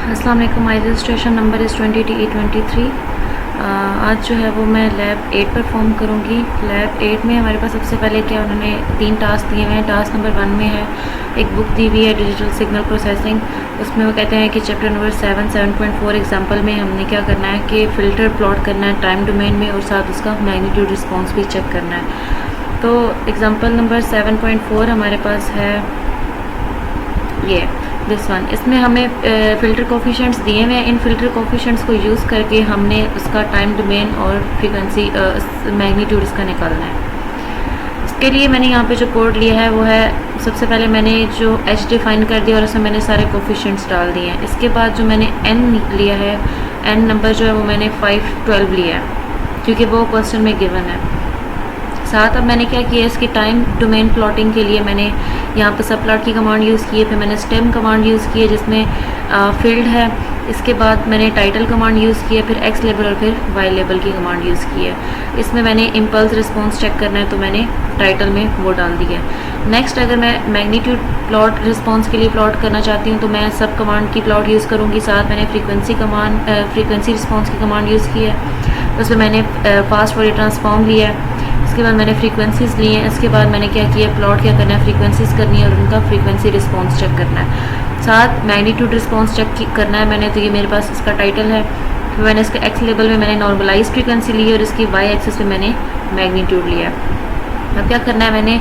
अस्सलाम वालेकुम। माई registration number is 20TE23। आज जो है वो मैं लैब 8 पर फॉर्म करूँगी। लैब 8 में हमारे पास सबसे पहले क्या उन्होंने 3 टास्क दिए हुए हैं। टास्क नंबर 1 में है एक बुक दी हुई है डिजिटल सिग्नल प्रोसेसिंग। उसमें वो कहते हैं कि चैप्टर नंबर 7.4 एग्जाम्पल में हमने क्या करना है कि फ़िल्टर प्लॉट करना है टाइम डोमेन में और साथ उसका मैग्नीट्यूड रिस्पॉन्स भी चेक करना है। तो एग्ज़ाम्पल नंबर 7.4 हमारे पास है ये दिस वन। इसमें हमें फ़िल्टर कोफिशिएंट्स दिए हुए हैं। इन फ़िल्टर कोफिशिएंट्स को यूज़ करके हमने उसका टाइम डोमेन और फ्रीक्वेंसी मैग्नीट्यूड इसका निकालना है। इसके लिए मैंने यहाँ पे जो कोड लिया है वो है, सबसे पहले मैंने जो h डिफ़ाइन कर दिया और उसमें मैंने सारे कोफिशिएंट्स डाल दिए हैं। इसके बाद जो मैंने n लिया है, n नंबर जो है वो मैंने 512 लिया है क्योंकि वो क्वेश्चन में गिवन है। साथ अब मैंने क्या किया, इसकी टाइम डोमेन प्लॉटिंग के लिए मैंने यहाँ पे सब प्लॉट की कमांड यूज़ की है। फिर मैंने स्टेम कमांड यूज़ की है जिसमें फील्ड है। इसके बाद मैंने टाइटल कमांड यूज़ की है, फिर एक्स लेबल और फिर वाई लेबल की कमांड यूज़ की है। इसमें मैंने इम्पल्स रिस्पॉन्स चेक करना है तो मैंने टाइटल में वो डाल दिया है। नेक्स्ट अगर मैं मैग्नीट्यूड प्लॉट रिस्पॉन्स के लिए प्लॉट करना चाहती हूँ तो मैं सब कमांड की प्लॉट यूज़ करूँगी। साथ मैंने फ्रीक्वेंसी रिस्पॉन्स की कमांड यूज़ की है। उसमें मैंने फास्ट फॉरियर ट्रांसफॉर्म लिया है। इसके बाद मैंने फ्रीक्वेंसीज़ ली हैं। इसके बाद मैंने क्या किया, प्लॉट क्या करना है, फ्रीक्वेंसीज़ करनी है और उनका फ्रीक्वेंसी रिस्पॉन्स चेक करना है। साथ मैग्नीट्यूड रिस्पॉन्स चेक करना है मैंने, तो ये मेरे पास इसका टाइटल है। फिर मैंने इसके एक्स लेवल में मैंने नॉर्मलाइज फ्रीक्वेंसी ली और इसकी वाई एक्सिस पे मैंने मैग्नीट्यूड लिया। अब क्या करना है, मैंने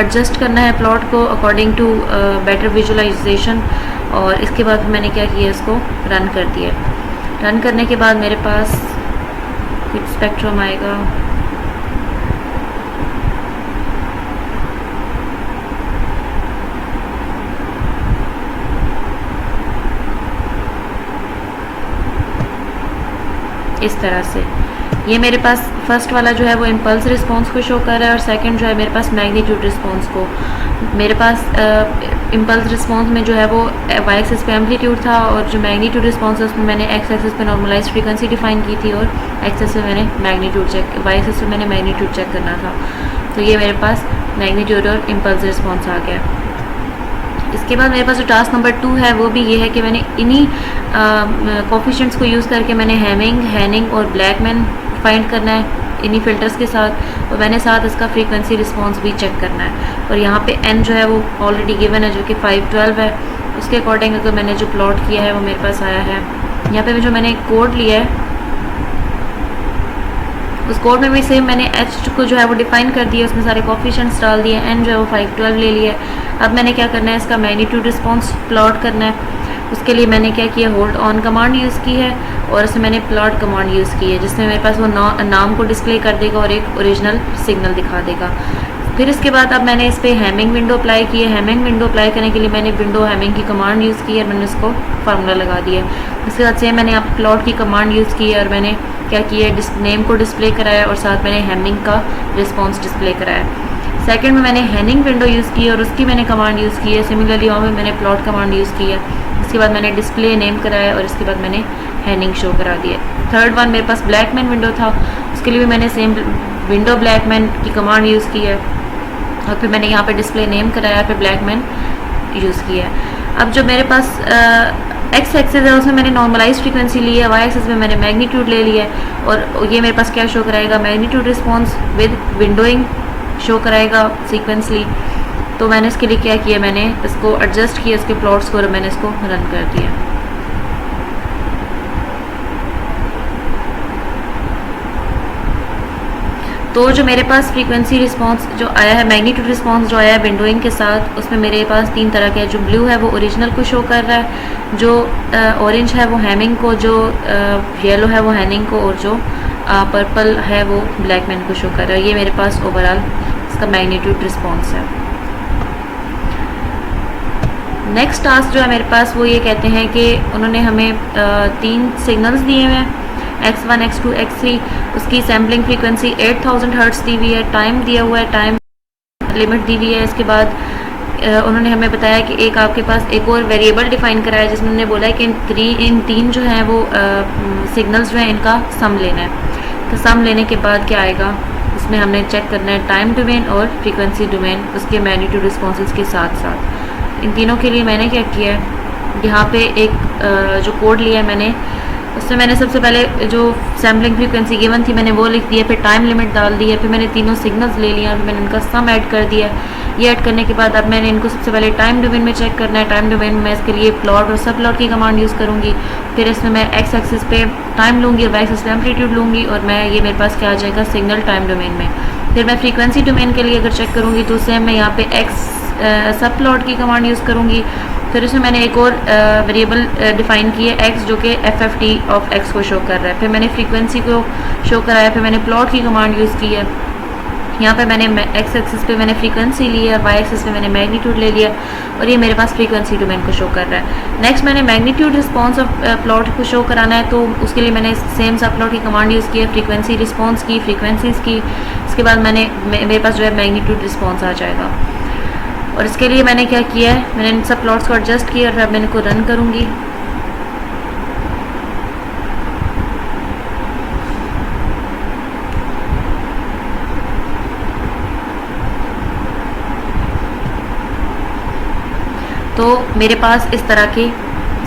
एडजस्ट करना है प्लॉट को अकॉर्डिंग टू बेटर विजुअलाइजेशन। और इसके बाद मैंने क्या किया, इसको रन कर दिया। रन करने के बाद मेरे पास कुछ स्पेक्ट्रम आएगा। इस तरह से ये मेरे पास फर्स्ट वाला जो है वो इम्पल्स रिस्पॉन्स को शो कर रहा है और सेकंड जो है मेरे पास मैग्नीट्यूड रिस्पॉन्स को। मेरे पास इम्पल्स रिस्पॉन्स में जो है वो वाई एक्सिस पे एम्पलीट्यूड था और जो मैग्नीट्यूड रिस्पॉन्स है उसमें मैंने एक्स एक्सिस पे नॉर्मलाइज फ्रीक्वेंसी डिफाइन की थी और एक्सिस पे मैंने मैग्नीट्यूड चेक, वाई एक्सिस पे मैंने मैग्नीट्यूड चेक करना था। तो ये मेरे पास मैग्नीट्यूड और इम्पल्स रिस्पॉन्स आ गया। इसके बाद मेरे पास जो टास्क नंबर 2 है वो भी ये है कि मैंने इन्हीं कोफिशिएंट्स को यूज़ करके मैंने हैनिंग और ब्लैकमैन फाइंड करना है इन्हीं फ़िल्टर्स के साथ, और मैंने साथ इसका फ्रीक्वेंसी रिस्पॉन्स भी चेक करना है। और यहाँ पे n जो है वो ऑलरेडी गिवन है जो कि 512 है। उसके अकॉर्डिंग अगर मैंने जो प्लॉट किया है वो मेरे पास आया है। यहाँ पे जो मैंने कोड लिया है उस कोड में भी सेम मैंने h को जो है वो डिफाइन कर दिया, उसमें सारे कोफिशिएंट्स डाल दिए, n जो है वो 512 ले लिया। अब मैंने क्या करना है, इसका मैग्नीट्यूड रिस्पॉन्स प्लॉट करना है। उसके लिए मैंने क्या किया, होल्ड ऑन कमांड यूज़ की है और उसमें मैंने प्लॉट कमांड यूज़ की है जिसमें मेरे पास वो नाम को डिस्प्ले कर देगा और एक ओरिजिनल सिग्नल दिखा देगा। फिर इसके बाद अब मैंने इस पर हैमिंग विंडो अप्लाई की है। हैमिंग विंडो अप्लाई करने के लिए मैंने विंडो हैमिंग की कमांड यूज़ की है और मैंने उसको फार्मूला लगा दिया। इसके बाद से मैंने आप प्लॉट की कमांड यूज़ की है और मैंने क्या किया है, नेम को डिस्प्ले कराया और साथ मैंने हैमिंग का रिस्पॉन्स डिस्प्ले कराया। सेकंड में मैंने हैनिंग विंडो यूज़ की है और उसकी मैंने कमांड यूज़ की है। सिमिलरली वहाँ में मैंने प्लॉट कमांड यूज़ की है। इसके बाद मैंने डिस्प्ले नेम कराया और इसके बाद मैंने हैनिंग शो करा दिया। थर्ड वन मेरे पास ब्लैकमैन विंडो था, उसके लिए भी मैंने सेम विंडो ब्लैकमैन की कमांड यूज़ की है और फिर मैंने यहाँ पे डिस्प्ले नेम कराया, फिर ब्लैकमैन यूज़ किया है। अब जो मेरे पास एक्स एक्सिस है उसमें मैंने नॉर्मलाइज फ्रीक्वेंसी ली है, वाई एक्सिस में मैंने मैग्नीट्यूड ले लिया है और ये मेरे पास क्या शो कराएगा, magnitude response with windowing show कराएगा सीक्वेंसली। तो मैंने इसके लिए क्या किया, मैंने इसको एडजस्ट किया इसके प्लॉट्स को और मैंने इसको रन कर दिया। तो जो मेरे पास फ्रीक्वेंसी रिस्पॉन्स जो आया है, मैग्नीट्यूड रिस्पॉन्स जो आया है विंडोइंग के साथ, उसमें मेरे पास 3 तरह के हैं। जो ब्लू है वो ओरिजिनल को शो कर रहा है, जो ऑरेंज है वो हैमिंग को, जो येलो है वो हैनिंग को और जो पर्पल है वो ब्लैकमैन को शो कर रहा है। ये मेरे पास ओवरऑल इसका मैग्नीट्यूड रिस्पॉन्स है। नेक्स्ट टास्क जो है मेरे पास वो ये कहते हैं कि उन्होंने हमें 3 सिग्नल्स दिए हुए हैं, x1 x2 x3। उसकी सैम्पलिंग फ्रीक्वेंसी 8000 हर्ट्ज़ दी हुई है, टाइम दिया हुआ है, टाइम लिमिट दी हुई है। इसके बाद उन्होंने हमें बताया कि एक आपके पास एक और वेरिएबल डिफाइन कराया जिसमें उन्होंने बोला है कि इन तीन जो हैं वो सिग्नल्स जो हैं इनका सम लेना है। तो सम लेने के बाद क्या आएगा, इसमें हमने चेक करना है टाइम डोमेन और फ्रीक्वेंसी डोमेन उसके मैग्नीट्यूड रिस्पॉन्सेज के साथ साथ। इन तीनों के लिए मैंने क्या किया है, यहाँ पे एक जो कोड लिया है मैंने, उसमें मैंने सबसे पहले जो सैम्पलिंग फ्रीक्वेंसी गिवन थी मैंने वो लिख दिया, फिर टाइम लिमिट डाल दी है, फिर मैंने तीनों सिग्नल्स ले लिया, फिर मैंने इनका सम ऐड कर दिया। ये ऐड करने के बाद अब मैंने इनको सबसे पहले टाइम डोमेन में चेक करना है। टाइम डोमेन में मैं इसके लिए प्लॉट और सब प्लॉट की कमांड यूज़ करूँगी। फिर इसमें मैं एक्स एक्सिस पे टाइम लूँगी और वाई एक्सिस पे एम्पलीट्यूड लूँगी, और मैं ये मेरे पास क्या आ जाएगा सिग्नल टाइम डोमेन में। फिर मैं फ्रीक्वेंसी डोमेन के लिए अगर चेक करूँगी तो सेम मैं यहाँ पे एक्स सब प्लॉट की कमांड यूज़ करूँगी। फिर इसमें मैंने एक और वेरिएबल डिफाइन की है एक्स, जो कि एफ टी ऑफ एक्स को शो कर रहा है। फिर मैंने फ्रीक्वेंसी को शो कराया, फिर मैंने प्लॉट की कमांड यूज़ की है। यहाँ पे मैंने एक्स एक्सिस पे मैंने फ्रीक्वेंसी ली है, वाई एक्सिस पे मैंने मैग्नीट्यूड ले लिया, और ये मेरे पास फ्रीक्वेंसी डोमेन को शो कर रहा है। नेक्स्ट मैंने मैग्नीट्यूड रिस्पॉन्स ऑफ प्लॉट को शो कराना है, तो उसके लिए मैंने सेम सब प्लॉट की कमांड यूज़ की है, फ्रीक्वेंसी रिस्पॉन्स की, फ्रीक्वेंसीज़ की। इसके बाद मेरे पास जो है मैग्नीट्यूड रिस्पॉन्स आ जाएगा। और इसके लिए मैंने क्या किया है, मैंने इन सब प्लॉट्स को एडजस्ट किया और अब मैं इनको रन करूँगी। तो मेरे पास इस तरह के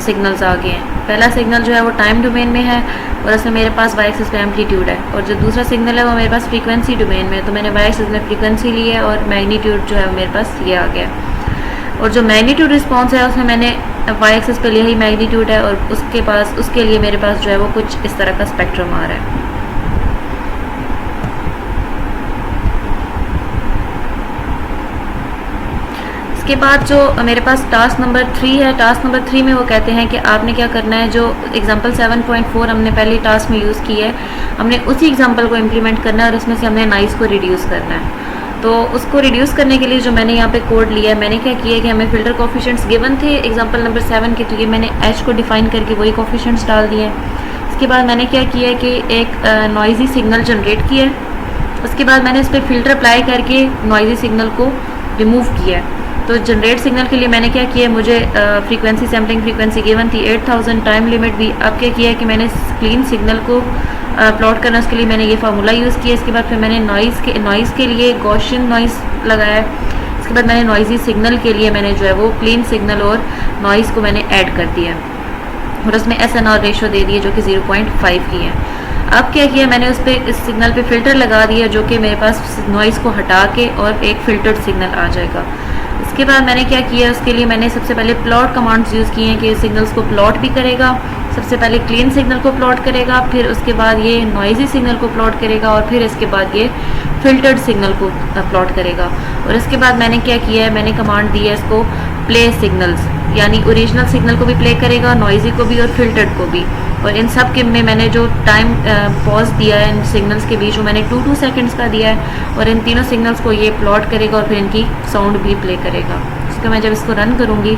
सिग्नल्स आ गए हैं। पहला सिग्नल जो है वो टाइम डोमेन में है, और इसमें मेरे पास वाई एक्सिस पे एम्पलीट्यूड है, और जो दूसरा सिग्नल है वो मेरे पास फ्रीक्वेंसी डोमेन में है। तो मैंने वाई एक्सिस में फ्रीक्वेंसी ली है, और मैग्नीट्यूड जो है वो मेरे पास ये आ गया। और जो मैग्नीट्यूड रिस्पॉन्स है उसमें मैंने वाई एक्सिस पे लिया ही मैग्नीट्यूड है, और उसके लिए मेरे पास जो है वो कुछ इस तरह का स्पेक्ट्रम आ रहा है। इसके बाद जो मेरे पास टास्क नंबर 3 है, टास्क नंबर 3 में वो कहते हैं कि आपने क्या करना है, जो एग्जांपल 7.4 हमने पहले टास्क में यूज़ की है, हमने उसी एग्जांपल को इम्प्लीमेंट करना है, और उसमें से हमने नॉइज़ को रिड्यूस करना है। तो उसको रिड्यूस करने के लिए जो मैंने यहाँ पे कोड लिया है, मैंने क्या किया है कि हमें फ़िल्टर कोफिशिएंट्स गिवन थे एग्जांपल नंबर 7 के, तो ये मैंने एच को डिफ़ाइन करके वही कोफिशिएंट्स डाल दिए हैं। इसके बाद मैंने क्या किया है कि एक नॉइज़ी सिग्नल जनरेट किया है। उसके बाद मैंने इस पर फ़िल्टर अप्लाई करके नॉइज़ी सिग्नल को रिमूव किया है। तो जनरेट सिग्नल के लिए मैंने क्या किया, मुझे फ्रीक्वेंसी सैम्पलिंग फ्रीक्वेंसी गिवन थी 8000, टाइम लिमिट भी। अब क्या किया है कि मैंने क्लीन सिग्नल को प्लॉट करना, उसके लिए मैंने ये फार्मूला यूज़ किया। इसके बाद फिर मैंने नॉइज़ के लिए गॉसियन नॉइज़ लगाया है। इसके बाद मैंने नॉइज़ी सिग्नल के लिए मैंने जो है वो क्लीन सिग्नल और नॉइज़ को मैंने ऐड कर दिया, और उसमें SNR रेशो दे दिए जो कि 0.5 की है। अब क्या किया, मैंने उस पर इस सिग्नल पे फ़िल्टर लगा दिया, जो कि मेरे पास नॉइज़ को हटा के और एक फ़िल्टर्ड सिग्नल आ जाएगा। इसके बाद मैंने क्या किया, उसके लिए मैंने सबसे पहले प्लॉट कमांड्स यूज़ किए हैं कि सिग्नल्स को प्लॉट भी करेगा। सबसे पहले क्लीन सिग्नल को प्लॉट करेगा, फिर उसके बाद ये नॉइज़ी सिग्नल को प्लॉट करेगा, और फिर इसके बाद ये फ़िल्टर्ड सिग्नल को प्लॉट करेगा। और इसके बाद मैंने क्या किया है, मैंने कमांड दी है इसको प्ले सिग्नल्स, यानी ओरिजिनल सिग्नल को भी प्ले करेगा, नॉइज़ी को भी और फ़िल्टर्ड को भी। और इन सब के में मैंने जो टाइम पॉज दिया है इन सिग्नल्स के बीच, वो मैंने 2 सेकंड्स का दिया है, और इन तीनों सिग्नल्स को ये प्लॉट करेगा और फिर इनकी साउंड भी प्ले करेगा। इसको मैं जब इसको रन करूँगी,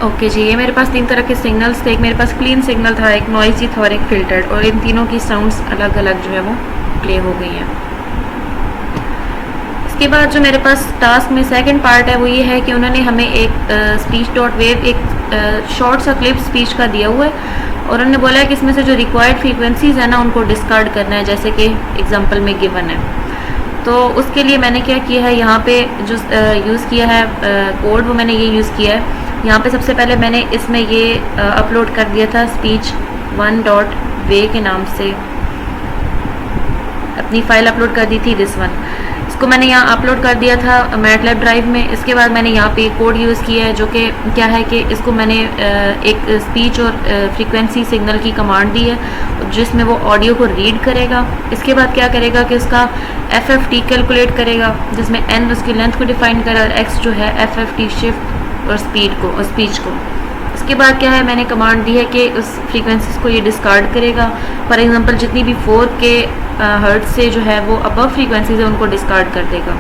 ओके जी, ये मेरे पास 3 तरह के सिग्नल्स थे। एक मेरे पास क्लीन सिग्नल था, एक नॉइजी था और एक फ़िल्टर्ड, और इन तीनों की साउंड्स अलग अलग जो है वो प्ले हो गई हैं। इसके बाद जो मेरे पास टास्क में सेकंड पार्ट है वो ये है कि उन्होंने हमें एक स्पीच डॉट वेव, एक शॉर्ट सा क्लिप स्पीच का दिया हुआ है, और उन्होंने बोला है कि इसमें से जो रिक्वायर्ड फ्रीक्वेंसीज़ है ना उनको डिस्कार्ड करना है, जैसे कि एग्जांपल में गिवन है। तो उसके लिए मैंने क्या किया है, यहाँ पे जो यूज़ किया है कोड, वो मैंने ये यूज़ किया है। यहाँ पे सबसे पहले मैंने इसमें ये अपलोड कर दिया था स्पीच 1.वे के नाम से, अपनी फ़ाइल अपलोड कर दी थी दिस वन। इसको मैंने यहाँ अपलोड कर दिया था मैटलैब ड्राइव में। इसके बाद मैंने यहाँ पे कोड यूज़ किया है, जो कि क्या है कि इसको मैंने एक स्पीच और फ्रीक्वेंसी सिग्नल की कमांड दी है, जिसमें वो ऑडियो को रीड करेगा। इसके बाद क्या करेगा कि उसका FFT कैलकुलेट करेगा, जिसमें N उसकी लेंथ को डिफाइन करेगा, और X जो है FFT शिफ्ट और स्पीच को। उसके बाद क्या है, मैंने कमांड दी है कि उस फ्रीक्वेंसीज को ये डिस्कार्ड करेगा। फॉर एग्जांपल जितनी भी 4K हर्ट्ज से जो है वो अबव फ्रीक्वेंसीज है उनको डिस्कार्ड कर देगा।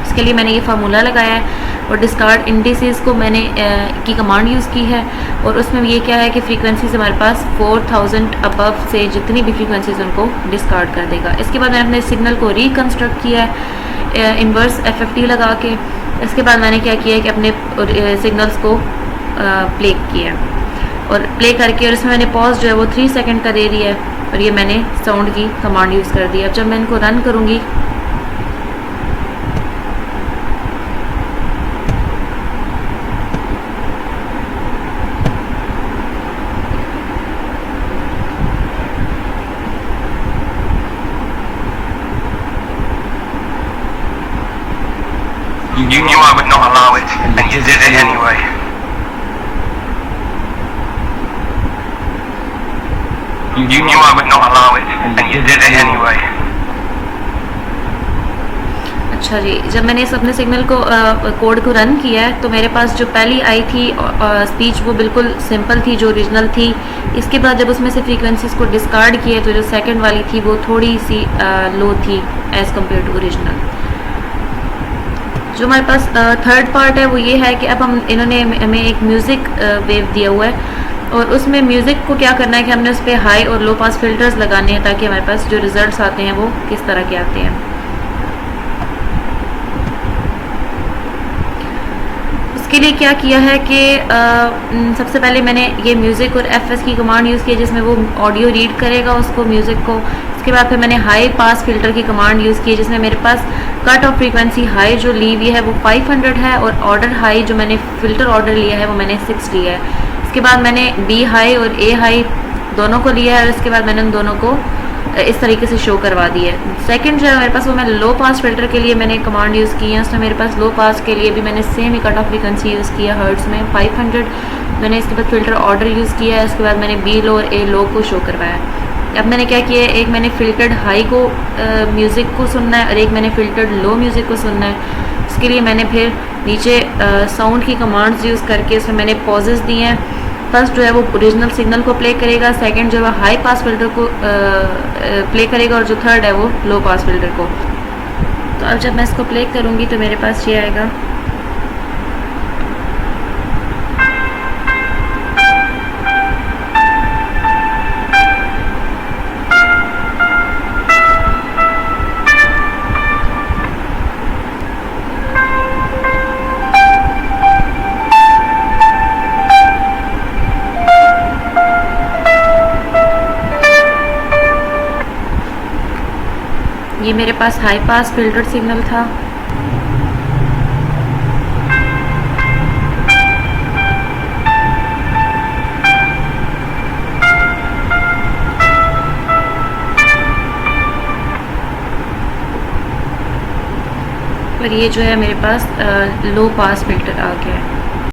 इसके लिए मैंने ये फार्मूला लगाया है और डिस्कार्ड इंडिसेस को मैंने की कमांड यूज़ की है। और उसमें ये क्या है कि फ्रीक्वेंसीज हमारे पास 4000 अबव से जितनी भी फ्रीक्वेंसीज उनको डिस्कार्ड कर देगा। इसके बाद मैंने अपने सिग्नल को रिकन्स्ट्रक्ट किया है इन्वर्स FFT लगा के। इसके बाद मैंने क्या किया है कि अपने सिग्नल्स को प्ले किया है और प्ले करके, और इसमें मैंने पॉज जो है वो 3 सेकंड का दे दिया है और ये मैंने साउंड की कमांड यूज़ कर दी है। अब जब मैं इनको रन करूँगी You knew I would not allow it, and you did it anyway. You knew I would not allow it, and you did it anyway. अच्छा जी, जब मैंने इस अपने सिग्नल को कोड को रन किया है तो मेरे पास जो पहली आई थी स्पीच वो बिल्कुल सिंपल थी, जो ओरिजिनल थी। इसके बाद जब उसमें से फ्रीक्वेंसीज को डिस्कार्ड किया तो जो सेकंड वाली थी वो थोड़ी सी लो थी एज़ कम्पेयर टू ओरिजिनल। जो हमारे पास थर्ड पार्ट है वो ये है कि अब इन्होंने हमें एक म्यूज़िक वेव दिया हुआ है और उसमें म्यूज़िक को क्या करना है कि हमने उस पर हाई और लो पास फिल्टर्स लगाने हैं ताकि हमारे पास जो रिजल्ट्स आते हैं वो किस तरह के आते हैं। इसके लिए क्या किया है कि सबसे पहले मैंने ये म्यूज़िक और FS की कमांड यूज़ की जिसमें वो ऑडियो रीड करेगा उसको म्यूज़िक को। इसके बाद फिर मैंने हाई पास फिल्टर की कमांड यूज़ की जिसमें मेरे पास कट ऑफ फ्रीक्वेंसी हाई जो ली हुई है वो 500 है और ऑर्डर हाई जो मैंने फ़िल्टर ऑर्डर लिया है वो मैंने 6 लिया है। इसके बाद मैंने B हाई और A हाई दोनों को लिया है और इसके बाद मैंने उन दोनों को इस तरीके से शो करवा दी है। सेकंड जो है मेरे पास वो मैं लो पास फिल्टर के लिए मैंने कमांड यूज़ की है। उसमें मेरे पास लो पास के लिए भी मैंने सेम ही कट ऑफ फ्रीक्वेंसी यूज़ किया हर्ट्ज़ में 500। मैंने इसके बाद फ़िल्टर ऑर्डर यूज़ किया है। इसके बाद मैंने B लो और A लो को शो करवाया। अब मैंने क्या किया है, एक मैंने फ़िल्टर्ड हाई को म्यूज़िक को सुनना है और एक मैंने फ़िल्टर्ड लो म्यूज़िक को सुनना है। इसके लिए मैंने फिर नीचे साउंड की कमांड्स यूज़ करके उसमें मैंने पॉजेस दिए हैं। फर्स्ट जो है वो ओरिजिनल सिग्नल को प्ले करेगा, सेकंड जो है हाई पास फिल्टर को प्ले करेगा और जो थर्ड है वो लो पास फिल्टर को। तो अब जब मैं इसको प्ले करूँगी तो मेरे पास ये आएगा। ये मेरे पास हाई पास फिल्टर्ड सिग्नल था। और ये जो है मेरे पास लो पास फिल्टर आ गया है।